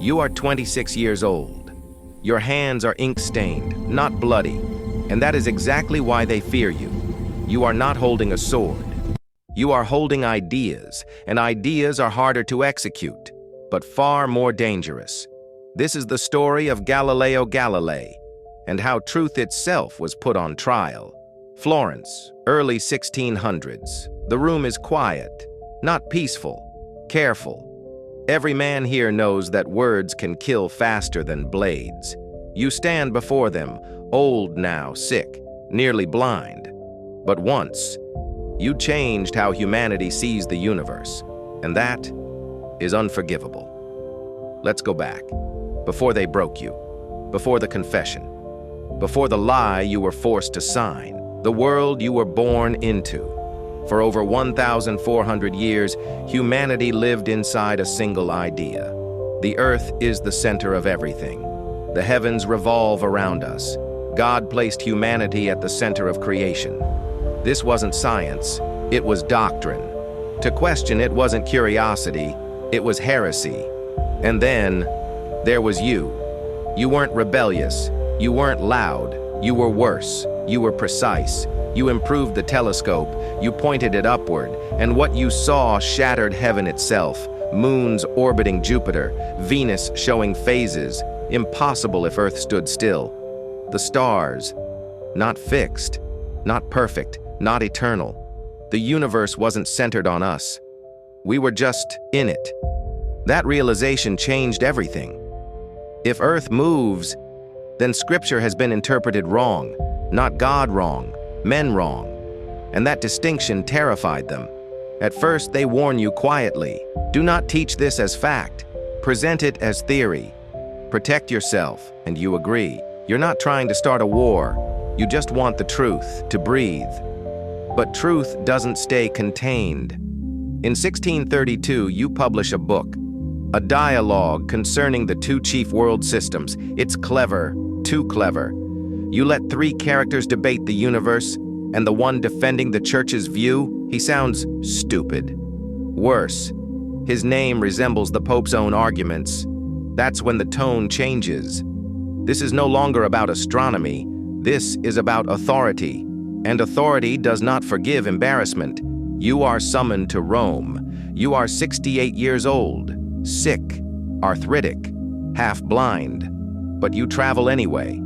You are 26 years old. Your hands are ink-stained, not bloody, and that is exactly why they fear you. You are not holding a sword. You are holding ideas, and ideas are harder to execute, but far more dangerous. This is the story of Galileo Galilei, and how truth itself was put on trial. Florence, early 1600s. The room is quiet, not peaceful, careful. Every man here knows that words can kill faster than blades. You stand before them, old now, sick, nearly blind. But once, you changed how humanity sees the universe, and that is unforgivable. Let's go back, before they broke you, before the confession, before the lie you were forced to sign, the world you were born into. For over 1,400 years, humanity lived inside a single idea. The earth is the center of everything. The heavens revolve around us. God placed humanity at the center of creation. This wasn't science, it was doctrine. To question it wasn't curiosity, it was heresy. And then, there was you. You weren't rebellious, you weren't loud, you were worse, you were precise. You improved the telescope, you pointed it upward, and what you saw shattered heaven itself. Moons orbiting Jupiter, Venus showing phases, impossible if Earth stood still. The stars, not fixed, not perfect, not eternal. The universe wasn't centered on us. We were just in it. That realization changed everything. If Earth moves, then Scripture has been interpreted wrong, not God wrong. Men wrong, and that distinction terrified them. At first, they warn you quietly, do not teach this as fact, present it as theory. Protect yourself, and you agree. You're not trying to start a war, you just want the truth to breathe. But truth doesn't stay contained. In 1632, you publish a book, a dialogue concerning the two chief world systems. It's clever, too clever. You let three characters debate the universe, and the one defending the church's view, he sounds stupid. Worse, his name resembles the Pope's own arguments. That's when the tone changes. This is no longer about astronomy. This is about authority. And authority does not forgive embarrassment. You are summoned to Rome. You are 68 years old, sick, arthritic, half blind. But you travel anyway.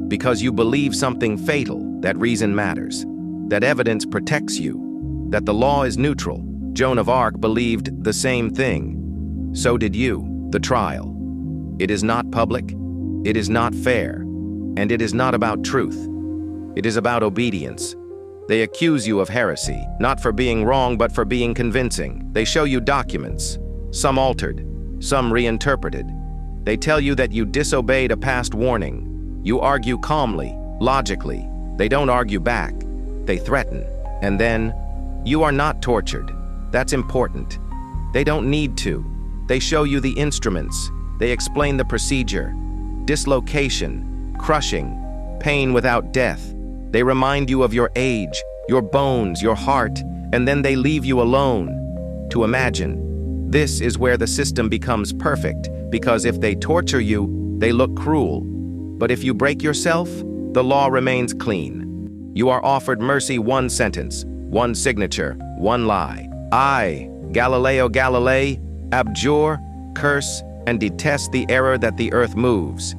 Because you believe something fatal, that reason matters, that evidence protects you, that the law is neutral. Joan of Arc believed the same thing. So did you. The trial. It is not public, it is not fair, and it is not about truth. It is about obedience. They accuse you of heresy, not for being wrong but for being convincing. They show you documents, some altered, some reinterpreted. They tell you that you disobeyed a past warning. You argue calmly, logically. They don't argue back. They threaten. And then, you are not tortured. That's important. They don't need to. They show you the instruments. They explain the procedure. Dislocation, crushing, pain without death. They remind you of your age, your bones, your heart, and then they leave you alone. To imagine, this is where the system becomes perfect, because if they torture you, they look cruel. But if you break yourself, the law remains clean. You are offered mercy, one sentence, one signature, one lie. I, Galileo Galilei, abjure, curse, and detest the error that the earth moves.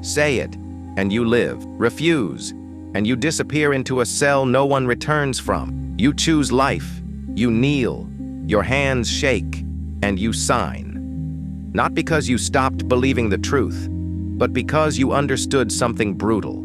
Say it, and you live. Refuse, and you disappear into a cell no one returns from. You choose life. You kneel. Your hands shake, and you sign. Not because you stopped believing the truth, but because you understood something brutal.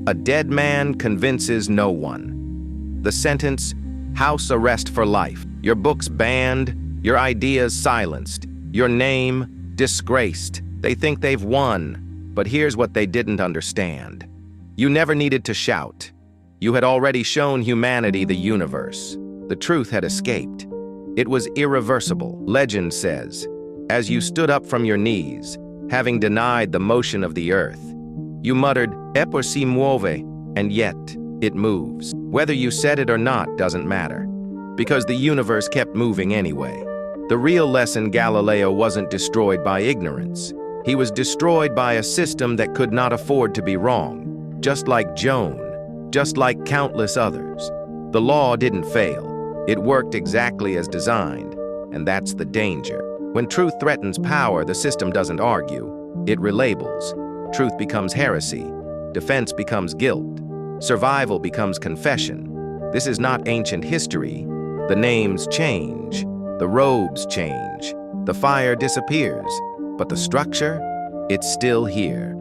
A dead man convinces no one. The sentence, house arrest for life. Your books banned, your ideas silenced, your name disgraced. They think they've won, but here's what they didn't understand. You never needed to shout. You had already shown humanity the universe. The truth had escaped. It was irreversible, legend says. As you stood up from your knees, having denied the motion of the earth, you muttered, "Eppur si muove," and yet it moves. Whether you said it or not doesn't matter, because the universe kept moving anyway. The real lesson: Galileo wasn't destroyed by ignorance. He was destroyed by a system that could not afford to be wrong, just like Joan, just like countless others. The law didn't fail. It worked exactly as designed, and that's the danger. When truth threatens power, the system doesn't argue. It relabels. Truth becomes heresy. Defense becomes guilt. Survival becomes confession. This is not ancient history. The names change. The robes change. The fire disappears. But the structure? It's still here.